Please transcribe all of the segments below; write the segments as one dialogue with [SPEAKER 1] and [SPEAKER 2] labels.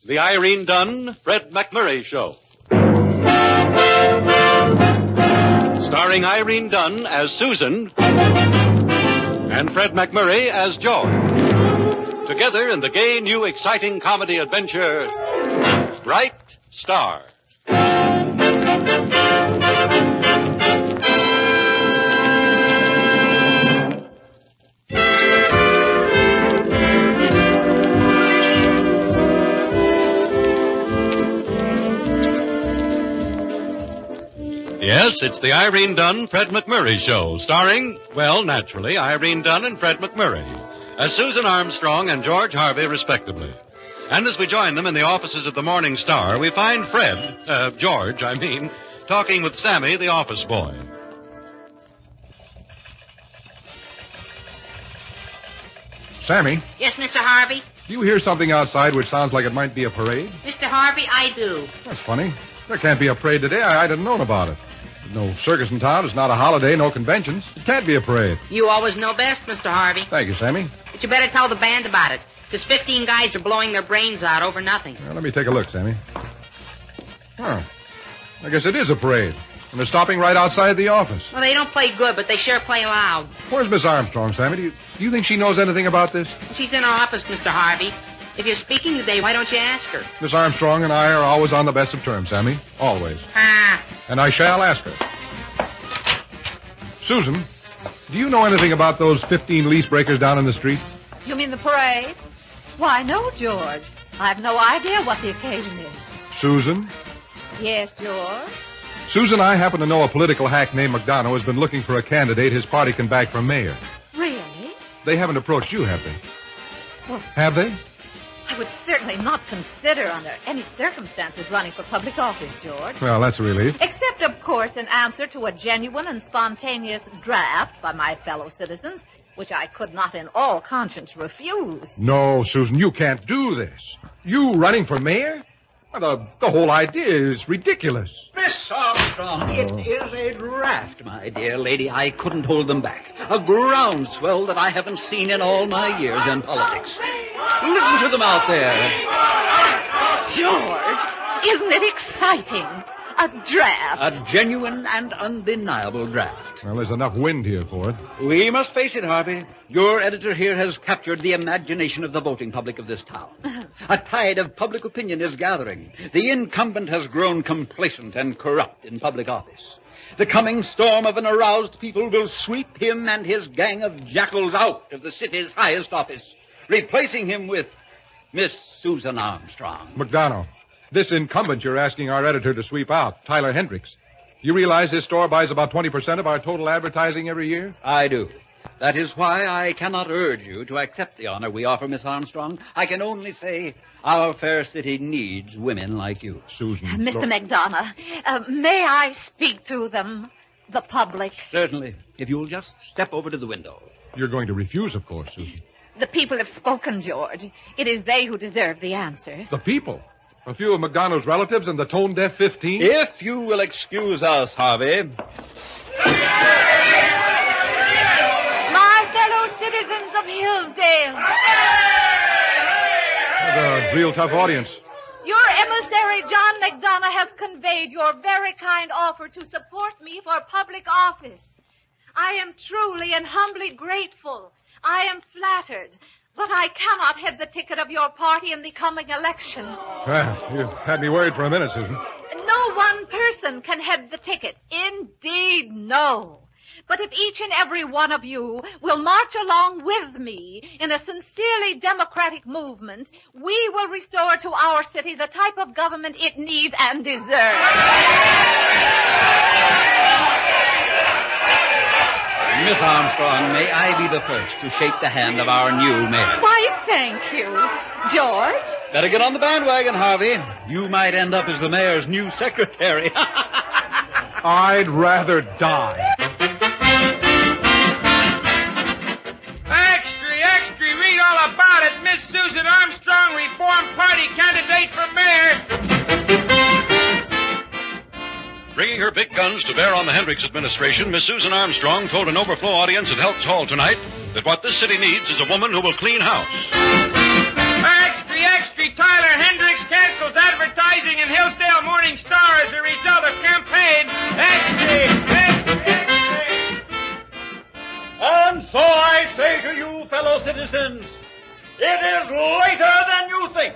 [SPEAKER 1] The Irene Dunn, Fred McMurray Show. Starring Irene Dunn as Susan and Fred McMurray as George. Together in the gay, new, exciting comedy adventure, Bright Star. Yes, it's the Irene Dunn, Fred McMurray Show, starring, well, naturally, Irene Dunn and Fred McMurray, as Susan Armstrong and George Harvey, respectively. And as we join them in the offices of the Morning Star, we find George, talking with Sammy, the office boy.
[SPEAKER 2] Sammy?
[SPEAKER 3] Yes, Mr. Harvey?
[SPEAKER 2] Do you hear something outside which sounds like it might be a parade?
[SPEAKER 3] Mr. Harvey, I do.
[SPEAKER 2] That's funny. There can't be a parade today. I didn't know about it. There's no circus in town. It's not a holiday, no conventions. It can't be a parade.
[SPEAKER 3] You always know best, Mr. Harvey.
[SPEAKER 2] Thank you, Sammy.
[SPEAKER 3] But you better tell the band about it, because 15 guys are blowing their brains out over nothing.
[SPEAKER 2] Well, let me take a look, Sammy. Huh. I guess it is a parade. And they're stopping right outside the office.
[SPEAKER 3] Well, they don't play good, but they sure play loud.
[SPEAKER 2] Where's Miss Armstrong, Sammy? Do you think she knows anything about this?
[SPEAKER 3] She's in our office, Mr. Harvey. If you're speaking today, why don't you ask her?
[SPEAKER 2] Miss Armstrong and I are always on the best of terms, Sammy. Always. And I shall ask her. Susan, do you know anything about those 15 lease breakers down in the street?
[SPEAKER 4] You mean the parade? Why, no, George. I've no idea what the occasion is.
[SPEAKER 2] Susan?
[SPEAKER 4] Yes, George?
[SPEAKER 2] Susan, I happen to know a political hack named McDonough has been looking for a candidate his party can back for mayor.
[SPEAKER 4] Really?
[SPEAKER 2] They haven't approached you, have they?
[SPEAKER 4] Well,
[SPEAKER 2] have they?
[SPEAKER 4] I would certainly not consider under any circumstances running for public office, George.
[SPEAKER 2] Well, that's a relief.
[SPEAKER 4] Except, of course, in answer to a genuine and spontaneous draft by my fellow citizens, which I could not in all conscience refuse.
[SPEAKER 2] No, Susan, you can't do this. You running for mayor? Well, the whole idea is ridiculous.
[SPEAKER 5] Miss Armstrong, it is a draft, my dear lady. I couldn't hold them back. A groundswell that I haven't seen in all my years in politics. Listen to them out there.
[SPEAKER 4] George, isn't it exciting? A draft.
[SPEAKER 5] A genuine and undeniable draft.
[SPEAKER 2] Well, there's enough wind here for it.
[SPEAKER 5] We must face it, Harvey. Your editor here has captured the imagination of the voting public of this town. A tide of public opinion is gathering. The incumbent has grown complacent and corrupt in public office. The coming storm of an aroused people will sweep him and his gang of jackals out of the city's highest office, replacing him with Miss Susan Armstrong.
[SPEAKER 2] McDonough, this incumbent you're asking our editor to sweep out, Tyler Hendricks. You realize his store buys about 20% of our total advertising every year?
[SPEAKER 5] I do. That is why I cannot urge you to accept the honor we offer Miss Armstrong. I can only say our fair city needs women like you.
[SPEAKER 2] Susan.
[SPEAKER 4] Mr. McDonough, may I speak to them, the public?
[SPEAKER 5] Certainly. If you'll just step over to the window.
[SPEAKER 2] You're going to refuse, of course, Susan.
[SPEAKER 4] The people have spoken, George. It is they who deserve the answer.
[SPEAKER 2] The people? A few of McDonough's relatives and the tone-deaf 15?
[SPEAKER 5] If you will excuse us, Harvey.
[SPEAKER 4] My fellow citizens of Hillsdale.
[SPEAKER 2] That's a real tough audience.
[SPEAKER 4] Your emissary, John McDonough, has conveyed your very kind offer to support me for public office. I am truly and humbly grateful. I am flattered. But I cannot head the ticket of your party in the coming election.
[SPEAKER 2] Well, you had me worried for a minute, Susan.
[SPEAKER 4] No one person can head the ticket. Indeed, no. But if each and every one of you will march along with me in a sincerely democratic movement, we will restore to our city the type of government it needs and deserves.
[SPEAKER 5] Miss Armstrong, may I be the first to shake the hand of our new mayor?
[SPEAKER 4] Why, thank you. George?
[SPEAKER 5] Better get on the bandwagon, Harvey. You might end up as the mayor's new secretary.
[SPEAKER 2] I'd rather die.
[SPEAKER 6] Extra, read all about it. Miss Susan Armstrong, Reform Party candidate for mayor.
[SPEAKER 1] Bringing her big guns to bear on the Hendricks administration, Miss Susan Armstrong told an overflow audience at Helps Hall tonight that what this city needs is a woman who will clean house.
[SPEAKER 6] Extra, Tyler Hendricks candidate rising star as a result of campaign.
[SPEAKER 5] And so I say to you, fellow citizens, it is later than you think.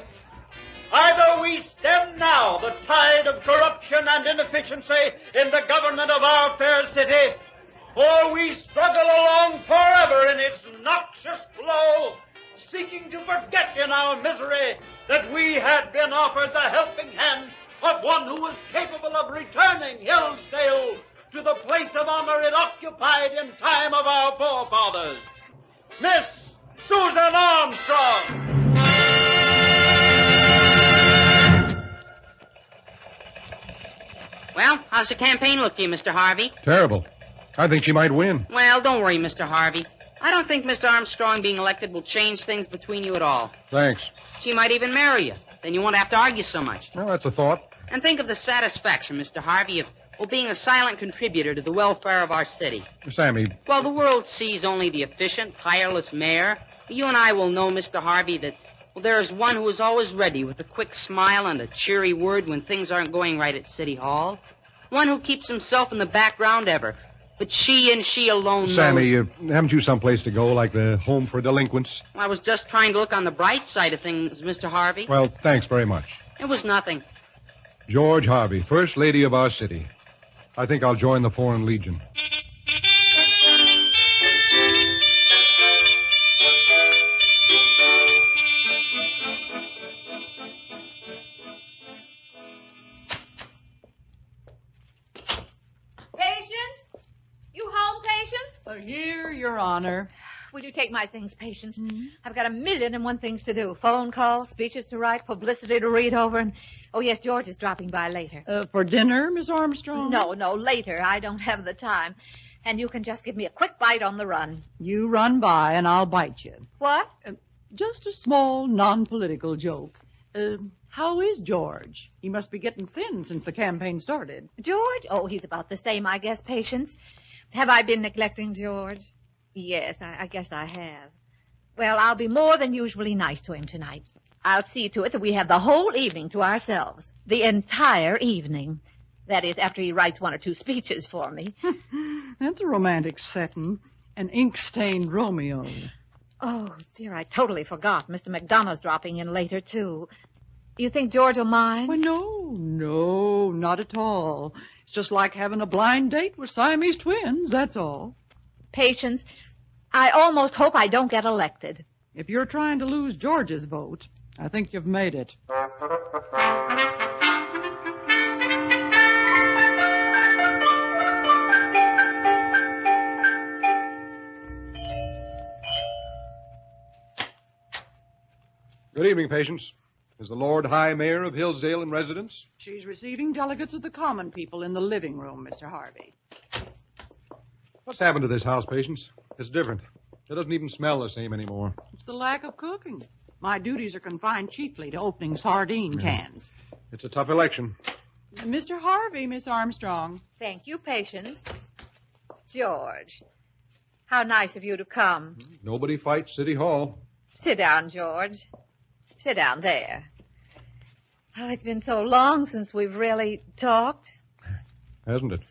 [SPEAKER 5] Either we stem now the tide of corruption and inefficiency in the government of our fair city, or we struggle along forever in its noxious flow, seeking to forget in our misery that we had been offered the helping hand of one who was capable of returning Hillsdale to the place of honor it occupied in time of our forefathers. Miss Susan Armstrong.
[SPEAKER 3] Well, how's the campaign look to you, Mr. Harvey?
[SPEAKER 2] Terrible. I think she might win.
[SPEAKER 3] Well, don't worry, Mr. Harvey. I don't think Mr. Armstrong being elected will change things between you at all.
[SPEAKER 2] Thanks.
[SPEAKER 3] She might even marry you. Then you won't have to argue so much.
[SPEAKER 2] Well, that's a thought.
[SPEAKER 3] And think of the satisfaction, Mr. Harvey, of being a silent contributor to the welfare of our city.
[SPEAKER 2] Sammy,
[SPEAKER 3] Well, the world sees only the efficient, tireless mayor. You and I will know, Mr. Harvey, that there is one who is always ready with a quick smile and a cheery word when things aren't going right at City Hall. One who keeps himself in the background ever. But she and she alone
[SPEAKER 2] Sammy,
[SPEAKER 3] knows...
[SPEAKER 2] haven't you someplace to go, like the home for delinquents?
[SPEAKER 3] I was just trying to look on the bright side of things, Mr. Harvey.
[SPEAKER 2] Well, thanks very much.
[SPEAKER 3] It was nothing.
[SPEAKER 2] George Harvey, First Lady of our city. I think I'll join the Foreign Legion.
[SPEAKER 4] Patience? You home, Patience?
[SPEAKER 7] Here, Your Honor.
[SPEAKER 4] Would you take my things, Patience? I've got 1,000,001 things to do. Phone calls, speeches to write, publicity to read over, and... Oh, yes, George is dropping by later.
[SPEAKER 7] For dinner, Miss Armstrong?
[SPEAKER 4] No, later. I don't have the time. And you can just give me a quick bite on the run.
[SPEAKER 7] You run by and I'll bite you.
[SPEAKER 4] What?
[SPEAKER 7] Just a small, non-political joke. How is George? He must be getting thin since the campaign started.
[SPEAKER 4] George? Oh, he's about the same, I guess, Patience. Have I been neglecting George? Yes, I guess I have. Well, I'll be more than usually nice to him tonight. I'll see to it that we have the whole evening to ourselves. The entire evening. That is, after he writes 1 or 2 speeches for me.
[SPEAKER 7] That's a romantic setting. An ink-stained Romeo.
[SPEAKER 4] Oh, dear, I totally forgot. Mr. McDonough's dropping in later, too. You think George will mind?
[SPEAKER 7] Why, no, not at all. It's just like having a blind date with Siamese twins, that's all.
[SPEAKER 4] Patience, I almost hope I don't get elected.
[SPEAKER 7] If you're trying to lose George's vote, I think you've made it.
[SPEAKER 2] Good evening, Patience. Is the Lord High Mayor of Hillsdale in residence?
[SPEAKER 7] She's receiving delegates of the common people in the living room, Mr. Harvey.
[SPEAKER 2] What's happened to this house, Patience? It's different. It doesn't even smell the same anymore.
[SPEAKER 7] It's the lack of cooking. My duties are confined chiefly to opening sardine cans.
[SPEAKER 2] It's a tough election.
[SPEAKER 7] Mr. Harvey, Miss Armstrong.
[SPEAKER 4] Thank you, Patience. George, how nice of you to come.
[SPEAKER 2] Nobody fights City Hall.
[SPEAKER 4] Sit down, George. Sit down there. Oh, it's been so long since we've really talked.
[SPEAKER 2] Hasn't it?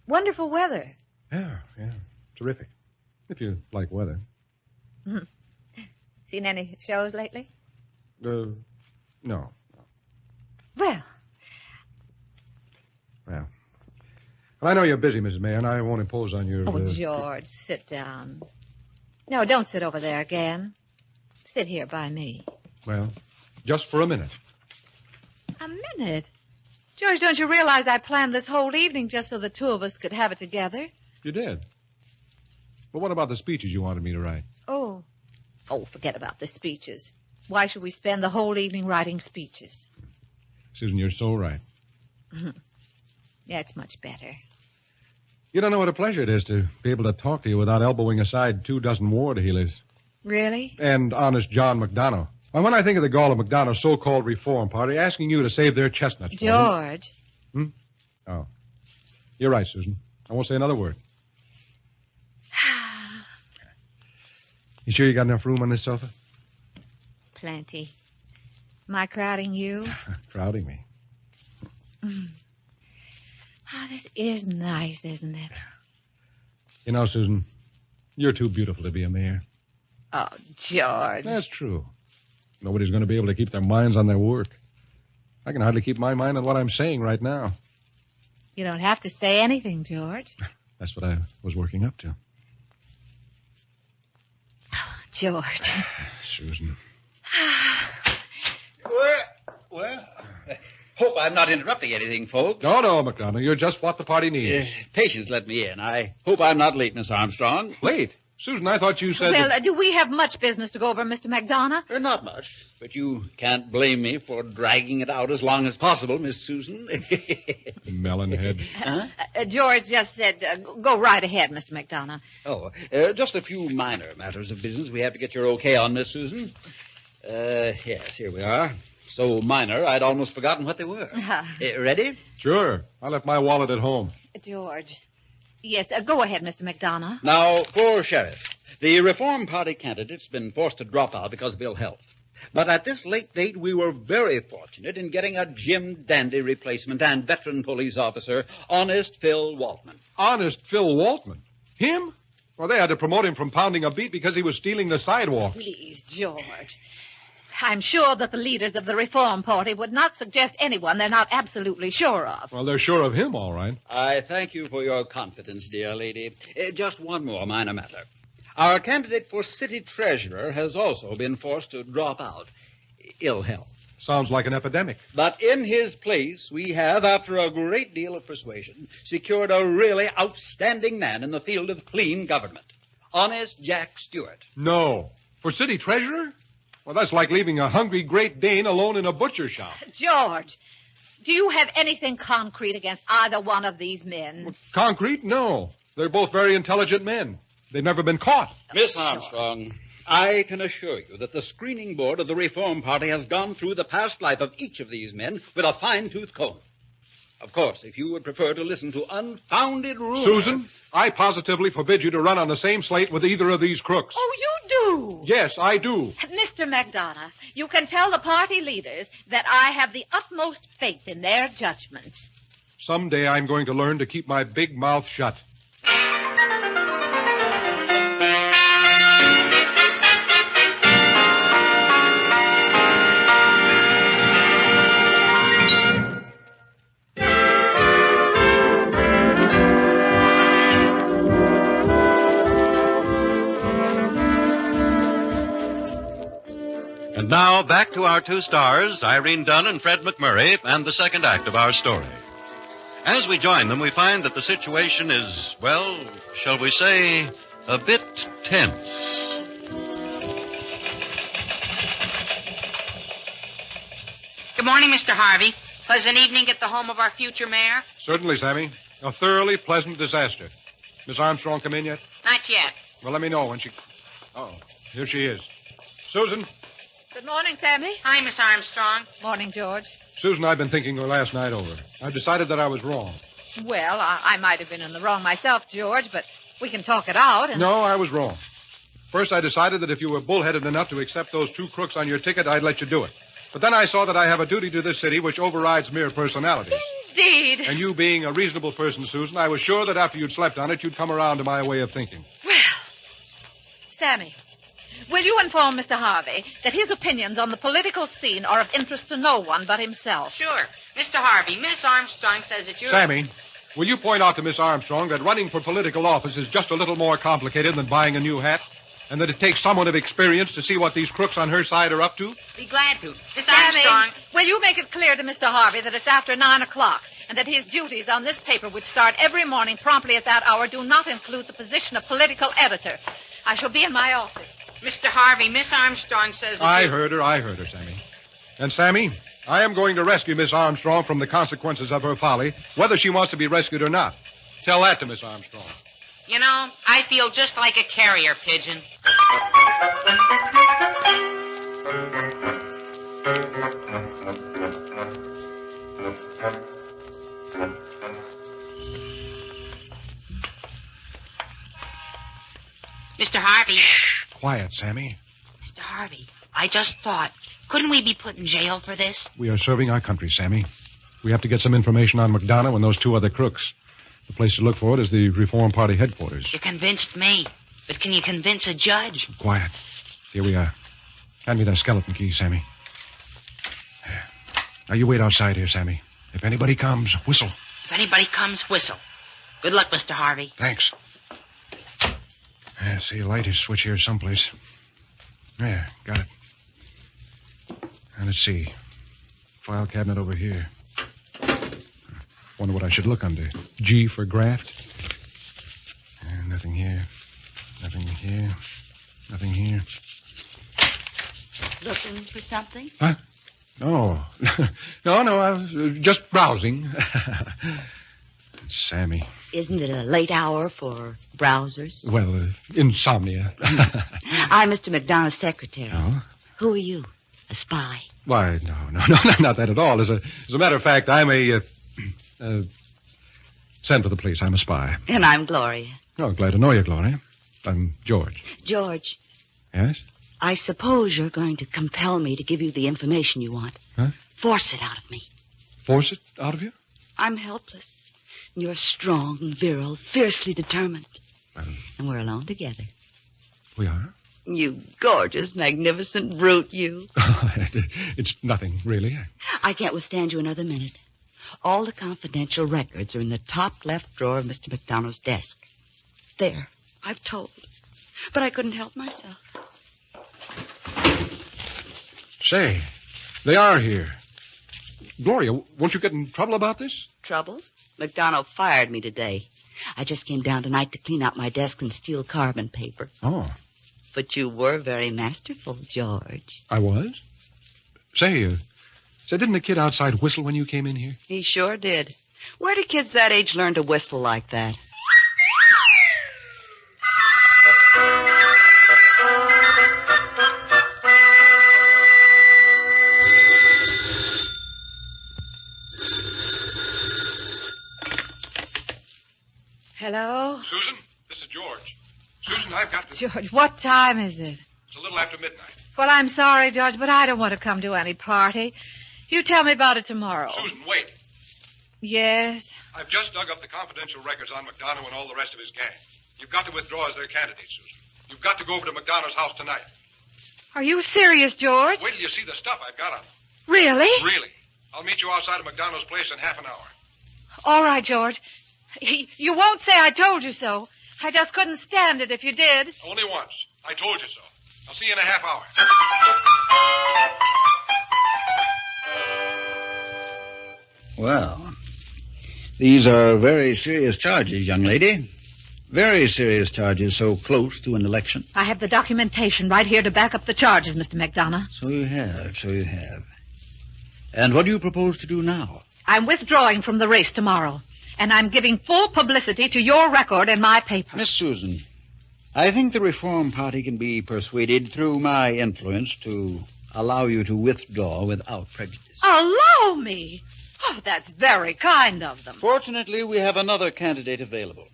[SPEAKER 4] Wonderful weather.
[SPEAKER 2] Yeah. Terrific. If you like weather.
[SPEAKER 4] Seen any shows lately?
[SPEAKER 2] No.
[SPEAKER 4] Well,
[SPEAKER 2] Well, I know you're busy, Mrs. Mayor, and I won't impose on your...
[SPEAKER 4] George, sit down. No, don't sit over there again. Sit here by me.
[SPEAKER 2] Well, just for a minute.
[SPEAKER 4] A minute? George, don't you realize I planned this whole evening just so the 2 of us could have it together?
[SPEAKER 2] You did. But what about the speeches you wanted me to write?
[SPEAKER 4] Oh, forget about the speeches. Why should we spend the whole evening writing speeches?
[SPEAKER 2] Susan, you're so right.
[SPEAKER 4] That's much better.
[SPEAKER 2] You don't know what a pleasure it is to be able to talk to you without elbowing aside 24 ward heelers.
[SPEAKER 4] Really?
[SPEAKER 2] And honest John McDonough. And when I think of the gall of McDonough's so-called reform party asking you to save their chestnuts...
[SPEAKER 4] George.
[SPEAKER 2] Oh. You're right, Susan. I won't say another word. You sure you got enough room on this sofa?
[SPEAKER 4] Plenty. Am I crowding you?
[SPEAKER 2] Crowding me.
[SPEAKER 4] Oh, this is nice, isn't it?
[SPEAKER 2] You know, Susan, you're too beautiful to be a mayor.
[SPEAKER 4] Oh, George.
[SPEAKER 2] That's true. Nobody's going to be able to keep their minds on their work. I can hardly keep my mind on what I'm saying right now.
[SPEAKER 4] You don't have to say anything, George.
[SPEAKER 2] That's what I was working up to.
[SPEAKER 4] Oh, George.
[SPEAKER 2] Susan.
[SPEAKER 5] Well, hope I'm not interrupting anything, folks.
[SPEAKER 2] No, McDonald. You're just what the party needs.
[SPEAKER 5] Patience let me in. I hope I'm not late, Miss Armstrong.
[SPEAKER 2] Late? Susan, I thought you said
[SPEAKER 4] Well,
[SPEAKER 2] that...
[SPEAKER 4] do we have much business to go over, Mr. McDonough?
[SPEAKER 5] Not much, but you can't blame me for dragging it out as long as possible, Miss Susan.
[SPEAKER 2] Melonhead.
[SPEAKER 5] Huh?
[SPEAKER 4] George just said, go right ahead, Mr. McDonough.
[SPEAKER 5] Oh, just a few minor matters of business we have to get your okay on, Miss Susan. Yes, here we are. So minor, I'd almost forgotten what they were. Ready?
[SPEAKER 2] Sure. I left my wallet at home.
[SPEAKER 4] George. Yes, go ahead, Mr. McDonough.
[SPEAKER 5] Now, for sheriff. The Reform Party candidate's been forced to drop out because of ill health. But at this late date, we were very fortunate in getting a Jim Dandy replacement and veteran police officer, Honest Phil Waltman.
[SPEAKER 2] Honest Phil Waltman? Him? Well, they had to promote him from pounding a beat because he was stealing the sidewalks.
[SPEAKER 4] Please, George. I'm sure that the leaders of the Reform Party would not suggest anyone they're not absolutely sure of.
[SPEAKER 2] Well, they're sure of him, all right.
[SPEAKER 5] I thank you for your confidence, dear lady. Just one more minor matter. Our candidate for city treasurer has also been forced to drop out. Ill health.
[SPEAKER 2] Sounds like an epidemic.
[SPEAKER 5] But in his place, we have, after a great deal of persuasion, secured a really outstanding man in the field of clean government. Honest Jack Stewart.
[SPEAKER 2] No. For city treasurer? Well, that's like leaving a hungry Great Dane alone in a butcher shop.
[SPEAKER 4] George, do you have anything concrete against either one of these men?
[SPEAKER 2] Well, concrete? No. They're both very intelligent men. They've never been caught.
[SPEAKER 5] Miss Armstrong, I can assure you that the screening board of the Reform Party has gone through the past life of each of these men with a fine-tooth comb. Of course, if you would prefer to listen to unfounded rumors...
[SPEAKER 2] Susan, I positively forbid you to run on the same slate with either of these crooks.
[SPEAKER 4] Oh, you do?
[SPEAKER 2] Yes, I do.
[SPEAKER 4] Mr. McDonough, you can tell the party leaders that I have the utmost faith in their judgment.
[SPEAKER 2] Someday I'm going to learn to keep my big mouth shut.
[SPEAKER 1] And now, back to our two stars, Irene Dunn and Fred McMurray, and the second act of our story. As we join them, we find that the situation is, well, shall we say, a bit tense.
[SPEAKER 3] Good morning, Mr. Harvey. Pleasant evening at the home of our future mayor?
[SPEAKER 2] Certainly, Sammy. A thoroughly pleasant disaster. Miss Armstrong come in yet?
[SPEAKER 3] Not yet.
[SPEAKER 2] Well, let me know when she... Oh, here she is. Susan.
[SPEAKER 4] Good morning, Sammy.
[SPEAKER 3] Hi, Miss Armstrong.
[SPEAKER 4] Morning, George.
[SPEAKER 2] Susan, I've been thinking her last night over. I've decided that I was wrong.
[SPEAKER 4] Well, I might have been in the wrong myself, George, but we can talk it out. And...
[SPEAKER 2] No, I was wrong. First, I decided that if you were bullheaded enough to accept those two crooks on your ticket, I'd let you do it. But then I saw that I have a duty to this city which overrides mere personalities.
[SPEAKER 4] Indeed.
[SPEAKER 2] And you being a reasonable person, Susan, I was sure that after you'd slept on it, you'd come around to my way of thinking.
[SPEAKER 4] Well, Sammy, will you inform Mr. Harvey that his opinions on the political scene are of interest to no one but himself?
[SPEAKER 3] Sure. Mr. Harvey, Miss Armstrong says that you're...
[SPEAKER 2] Sammy, will you point out to Miss Armstrong that running for political office is just a little more complicated than buying a new hat? And that it takes someone of experience to see what these crooks on her side are up to?
[SPEAKER 3] Be glad to. Miss
[SPEAKER 4] Sammy,
[SPEAKER 3] Armstrong...
[SPEAKER 4] will you make it clear to Mr. Harvey that it's after 9 o'clock and that his duties on this paper, which start every morning promptly at that hour, do not include the position of political editor? I shall be in my office.
[SPEAKER 3] Mr. Harvey, Miss Armstrong says that
[SPEAKER 2] I heard her, Sammy. And, Sammy, I am going to rescue Miss Armstrong from the consequences of her folly, whether she wants to be rescued or not. Tell that to Miss Armstrong.
[SPEAKER 3] You know, I feel just like a carrier pigeon. Mr. Harvey.
[SPEAKER 2] Quiet, Sammy.
[SPEAKER 3] Mr. Harvey, I just thought, couldn't we be put in jail for this?
[SPEAKER 2] We are serving our country, Sammy. We have to get some information on McDonough and those two other crooks. The place to look for it is the Reform Party headquarters.
[SPEAKER 3] You convinced me. But can you convince a judge?
[SPEAKER 2] Quiet. Here we are. Hand me that skeleton key, Sammy. Now, you wait outside here, Sammy. If anybody comes, whistle.
[SPEAKER 3] If anybody comes, whistle. Good luck, Mr. Harvey.
[SPEAKER 2] Thanks. See a light switch here someplace. Yeah, got it. Now, let's see. File cabinet over here. Wonder what I should look under. G for graft. Nothing here. Nothing here. Nothing here.
[SPEAKER 3] Looking for something?
[SPEAKER 2] Huh? No. No, I was just browsing. It's Sammy.
[SPEAKER 8] Isn't it a late hour for browsers?
[SPEAKER 2] Well, insomnia.
[SPEAKER 8] I'm Mr. McDonough's secretary.
[SPEAKER 2] Oh?
[SPEAKER 8] Who are you? A spy?
[SPEAKER 2] Why, no, not that at all. As a matter of fact, I'm send for the police. I'm a spy.
[SPEAKER 8] And I'm Gloria.
[SPEAKER 2] Oh, glad to know you, Gloria. I'm George.
[SPEAKER 8] George.
[SPEAKER 2] Yes?
[SPEAKER 8] I suppose you're going to compel me to give you the information you want.
[SPEAKER 2] Huh?
[SPEAKER 8] Force it out of me.
[SPEAKER 2] Force it out of you?
[SPEAKER 8] I'm helpless. You're strong, virile, fiercely determined.
[SPEAKER 2] Well,
[SPEAKER 8] and we're alone together.
[SPEAKER 2] We are?
[SPEAKER 8] You gorgeous, magnificent brute, you.
[SPEAKER 2] It's nothing, really.
[SPEAKER 8] I can't withstand you another minute. All the confidential records are in the top left drawer of Mr. McDonough's desk. There. I've told. But I couldn't help myself.
[SPEAKER 2] Say, they are here. Gloria, won't you get in trouble about this?
[SPEAKER 8] Trouble? McDonough fired me today. I just came down tonight to clean out my desk and steal carbon paper.
[SPEAKER 2] Oh.
[SPEAKER 8] But you were very masterful, George.
[SPEAKER 2] I was? Say, didn't the kid outside whistle when you came in here?
[SPEAKER 8] He sure did. Where do kids that age learn to whistle like that?
[SPEAKER 4] Hello?
[SPEAKER 2] Susan, this is George. Susan, I've got to...
[SPEAKER 4] George, what time is it?
[SPEAKER 2] It's a little after midnight.
[SPEAKER 4] Well, I'm sorry, George, but I don't want to come to any party. You tell me about it tomorrow.
[SPEAKER 2] Susan, wait.
[SPEAKER 4] Yes?
[SPEAKER 2] I've just dug up the confidential records on McDonough and all the rest of his gang. You've got to withdraw as their candidate, Susan. You've got to go over to McDonough's house tonight.
[SPEAKER 4] Are you serious, George?
[SPEAKER 2] Wait till you see the stuff I've got on them.
[SPEAKER 4] Really?
[SPEAKER 2] Really. I'll meet you outside of McDonough's place in half an hour.
[SPEAKER 4] All right, George. You won't say I told you so. I just couldn't stand it if you did.
[SPEAKER 2] Only once. I told you so. I'll see you in a half hour.
[SPEAKER 5] Well, these are very serious charges, young lady. Very serious charges so close to an election.
[SPEAKER 4] I have the documentation right here to back up the charges, Mr. McDonough.
[SPEAKER 5] So you have. And what do you propose to do now?
[SPEAKER 4] I'm withdrawing from the race tomorrow, and I'm giving full publicity to your record in my paper.
[SPEAKER 5] Miss Susan, I think the Reform Party can be persuaded through my influence to allow you to withdraw without prejudice.
[SPEAKER 4] Allow me? Oh, that's very kind of them.
[SPEAKER 5] Fortunately, we have another candidate available.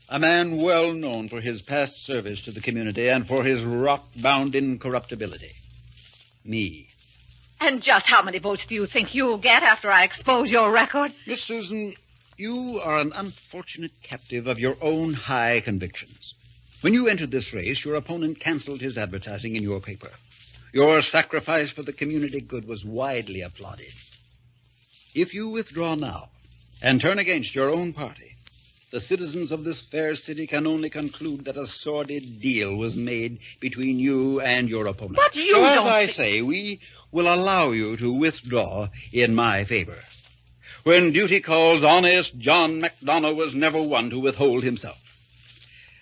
[SPEAKER 5] A man well known for his past service to the community and for his rock-bound incorruptibility. Me.
[SPEAKER 4] And just how many votes do you think you'll get after I expose your record?
[SPEAKER 5] Miss Susan, you are an unfortunate captive of your own high convictions. When you entered this race, your opponent canceled his advertising in your paper. Your sacrifice for the community good was widely applauded. If you withdraw now and turn against your own party, the citizens of this fair city can only conclude that a sordid deal was made between you and your opponent.
[SPEAKER 4] But you
[SPEAKER 5] so
[SPEAKER 4] don't...
[SPEAKER 5] as I say, we will allow you to withdraw in my favor. When duty calls, honest John McDonough was never one to withhold himself.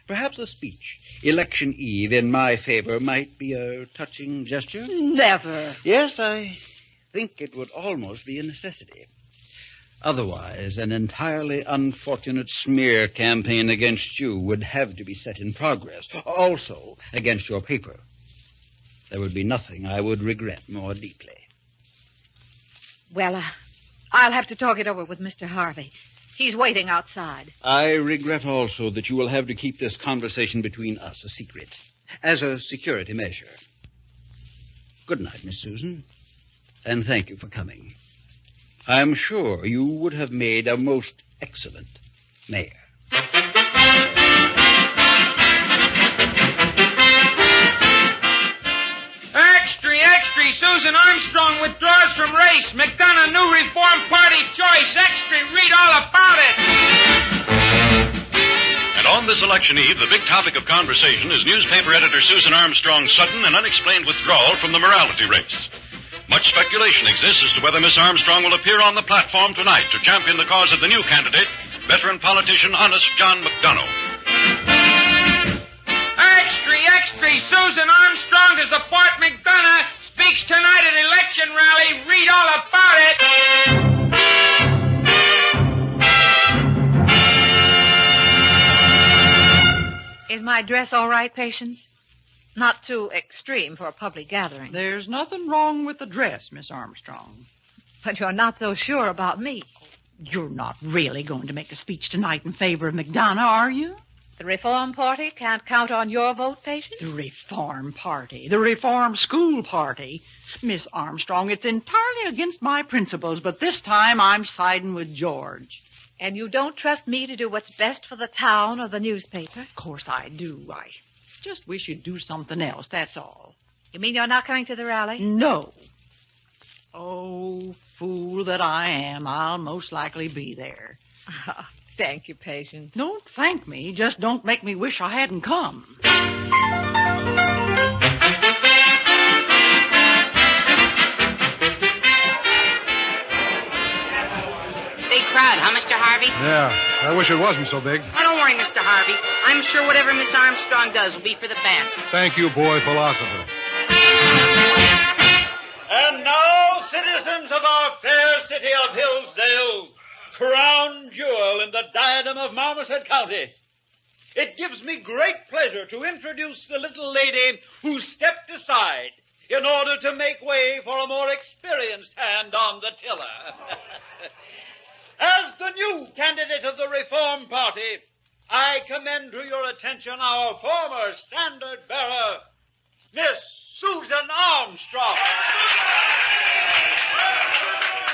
[SPEAKER 5] Perhaps a speech, election eve, in my favor might be a touching gesture?
[SPEAKER 4] Never.
[SPEAKER 5] Yes, I think it would almost be a necessity. Otherwise, an entirely unfortunate smear campaign against you would have to be set in progress. Also, against your paper. There would be nothing I would regret more deeply.
[SPEAKER 4] Well, I'll have to talk it over with Mr. Harvey. He's waiting outside.
[SPEAKER 5] I regret also that you will have to keep this conversation between us a secret, as a security measure. Good night, Miss Susan. And thank you for coming. I'm sure you would have made a most excellent mayor.
[SPEAKER 6] Extra, Susan Armstrong withdraws from race. McDonough, new Reform Party choice. Extra, read all about it.
[SPEAKER 1] And on this election eve, the big topic of conversation is newspaper editor Susan Armstrong's sudden and unexplained withdrawal from the morality race. Much speculation exists as to whether Miss Armstrong will appear on the platform tonight to champion the cause of the new candidate, veteran politician Honest John McDonough.
[SPEAKER 6] Extra, Susan Armstrong to support McDonough speaks tonight at election rally. Read all about
[SPEAKER 4] it. Is my dress all right, Patience? Not too extreme for a public gathering.
[SPEAKER 7] There's nothing wrong with the dress, Miss Armstrong.
[SPEAKER 4] But you're not so sure about me.
[SPEAKER 7] You're not really going to make a speech tonight in favor of McDonough, are you?
[SPEAKER 4] The Reform Party can't count on your vote, Patience?
[SPEAKER 7] The Reform Party. The Reform School Party. Miss Armstrong, it's entirely against my principles, but this time I'm siding with George.
[SPEAKER 4] And you don't trust me to do what's best for the town or the newspaper?
[SPEAKER 7] Of course I do. I just wish you'd do something else, that's all.
[SPEAKER 4] You mean you're not coming to the rally?
[SPEAKER 7] No. Oh, fool that I am. I'll most likely be there.
[SPEAKER 4] Thank you, Patience.
[SPEAKER 7] Don't thank me. Just don't make me wish I hadn't come.
[SPEAKER 3] Big crowd, huh, Mr. Harvey?
[SPEAKER 2] Yeah, I wish it wasn't so big.
[SPEAKER 3] Oh, don't worry, Mr. Harvey. I'm sure whatever Miss Armstrong does will be for the best.
[SPEAKER 2] Thank you, boy philosopher.
[SPEAKER 5] And now, citizens of our fair city of Hillsdale, crown jewel in the diadem of Marmoset County, it gives me great pleasure to introduce the little lady who stepped aside in order to make way for a more experienced hand on the tiller. As the new candidate of the Reform Party, I commend to your attention our former standard-bearer, Miss Susan Armstrong.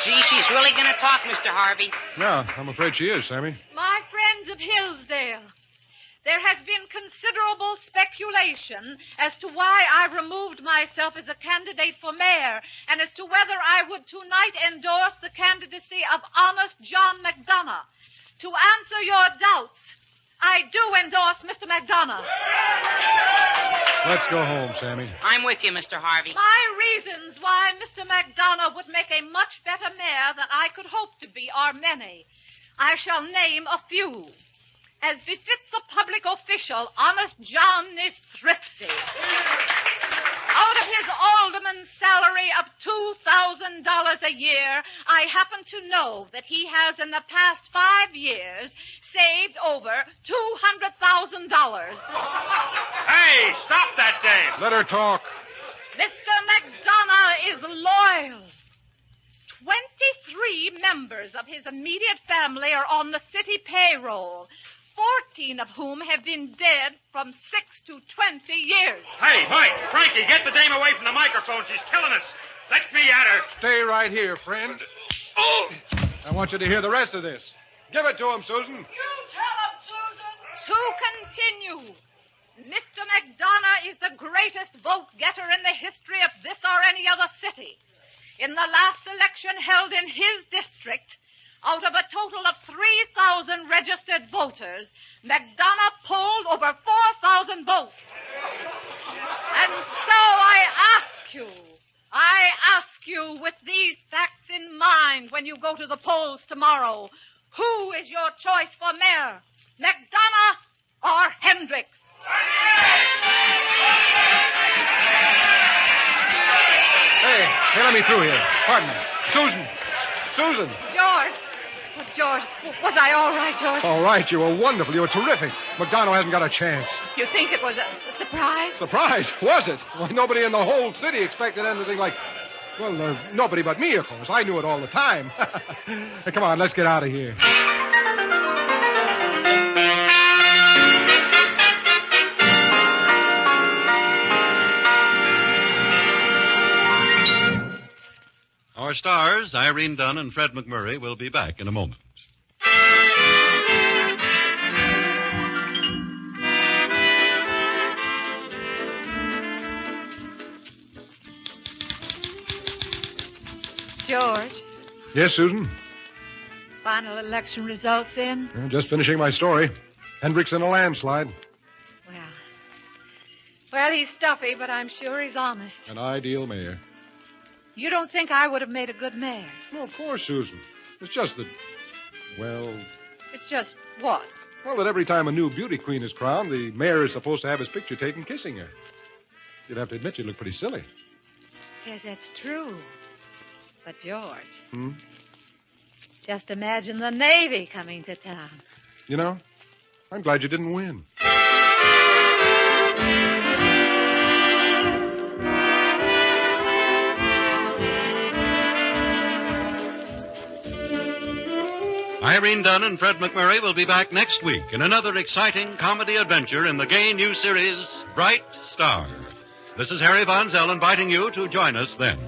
[SPEAKER 3] Gee, she's really going to talk, Mr. Harvey.
[SPEAKER 2] Yeah, I'm afraid she is, Sammy.
[SPEAKER 4] My friends of Hillsdale, there has been considerable speculation as to why I removed myself as a candidate for mayor and as to whether I would tonight endorse the candidacy of Honest John McDonough. To answer your doubts, I do endorse Mr. McDonough.
[SPEAKER 2] Let's go home, Sammy.
[SPEAKER 3] I'm with you, Mr. Harvey.
[SPEAKER 4] My reasons why Mr. McDonough would make a much better mayor than I could hope to be are many. I shall name a few. As befits a public official, Honest John is thrifty. Out of his alderman's salary of $2,000 a year, I happen to know that he has in the past 5 years saved over $200,000.
[SPEAKER 6] Hey, stop that, Dave.
[SPEAKER 2] Let her talk.
[SPEAKER 4] Mr. McDonough is loyal. 23 members of his immediate family are on the city payroll, 14 of whom have been dead from 6 to 20 years.
[SPEAKER 6] Hey, Mike, Frankie, get the dame away from the microphone. She's killing us. Let me at her.
[SPEAKER 2] Stay right here, friend. Oh! I want you to hear the rest of this. Give it to him, Susan.
[SPEAKER 4] You tell him, Susan. To continue, Mr. McDonough is the greatest vote-getter in the history of this or any other city. In the last election held in his district, out of a total of 3,000 registered voters, McDonough polled over 4,000 votes. And so I ask you with these facts in mind when you go to the polls tomorrow, who is your choice for mayor, McDonough or Hendricks?
[SPEAKER 2] Hey, let me through here. Pardon me. Susan.
[SPEAKER 4] George. Oh, George, was I all right, George?
[SPEAKER 2] All right, you were wonderful. You were terrific. McDonough hasn't got a chance.
[SPEAKER 4] You think it was a surprise?
[SPEAKER 2] Surprise? Was it? Why, nobody in the whole city expected anything like... Well, nobody but me, of course. I knew it all the time. Hey, come on, let's get out of here.
[SPEAKER 1] Our stars, Irene Dunn and Fred McMurray, will be back in a moment.
[SPEAKER 4] George,
[SPEAKER 2] Yes, Susan?
[SPEAKER 4] final election results in?
[SPEAKER 2] Just finishing my story. Hendricks in a landslide.
[SPEAKER 4] Well, he's stuffy, but I'm sure he's honest.
[SPEAKER 2] An ideal mayor.
[SPEAKER 4] You don't think I would have made a good mayor?
[SPEAKER 2] Well, of course, Susan. It's just that, well,
[SPEAKER 4] It's just what?
[SPEAKER 2] that every time a new beauty queen is crowned, the mayor is supposed to have his picture taken kissing her. You'd have to admit you look pretty silly.
[SPEAKER 4] Yes, that's true. But, George,
[SPEAKER 2] Hmm?
[SPEAKER 4] just imagine the Navy coming to town.
[SPEAKER 2] You know, I'm glad you didn't win.
[SPEAKER 1] Irene Dunn and Fred McMurray will be back next week in another exciting comedy adventure in the gay new series, Bright Star. This is Harry Von Zell inviting you to join us then.